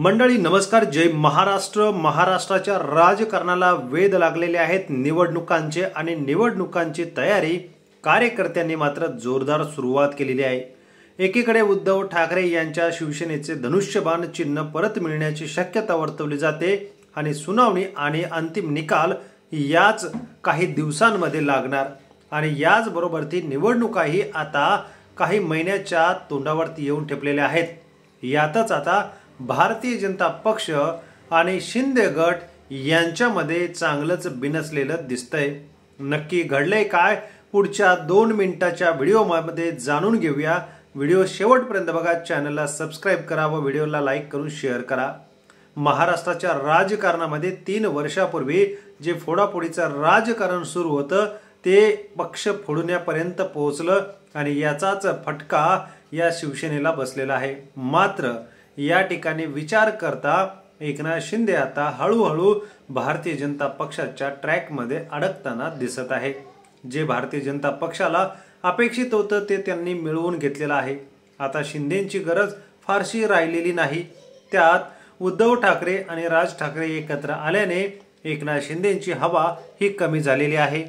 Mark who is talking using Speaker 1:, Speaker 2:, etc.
Speaker 1: मंडळी नमस्कार, जय महाराष्ट्र। महाराष्ट्राच्या राजकारणाला वेध लागलेले आहेत निवडणुकांचे आणि निवडणुकांची तयारी कार्यकर्त्यांनी मात्र जोरदार सुरुवात केलेली आहे। एकीकडे उद्धव ठाकरे यांच्या शिवसेनेचे धनुष्यबाण चिन्ह परत मिळण्याची शक्यता वर्तवली जाते आणि सुनावणी आणि अंतिम निकाल याच काही दिवसांमध्ये लागणार आणि याच बरोबर ती निवडणुकाही आता काही महिन्याच्या तोंडावरती येऊन ठेपलेल्या आहेत। यातच आता भारतीय जनता पक्ष आणि शिंदे गट यांच्यामध्ये चांगलंच बिनसलेलं दिसतंय। नक्की घडलंय काय पुढच्या 2 मिनिटाच्या व्हिडिओमध्ये जाणून घेऊया। व्हिडिओ शेवटपर्यंत बघा, चॅनलला सबस्क्राइब करा व व्हिडिओला लाईक करून शेअर करा। महाराष्ट्राच्या राजकारणामध्ये 3 वर्षापूर्वी जे फोडाफोडीचं राजकारण सुरू होतं ते पक्ष फोडण्यापर्यंत पोहोचलं आणि याचाच फटका या शिवसेनेला बसलेला आहे। मात्र या ठिकाणी विचार करता एकनाथ शिंदे आता हळूहळू भारतीय जनता पक्षाच्या ट्रॅकमध्ये अडकताना दिसत आहे। जे भारतीय जनता पक्षाला अपेक्षित होतं ते त्यांनी मिळवून घेतलेलं आहे। आता शिंदेंची गरज फारशी राहिलेली नाही। त्यात उद्धव ठाकरे आणि राज ठाकरे एकत्र आल्याने एकनाथ शिंदेंची हवा ही कमी झालेली आहे।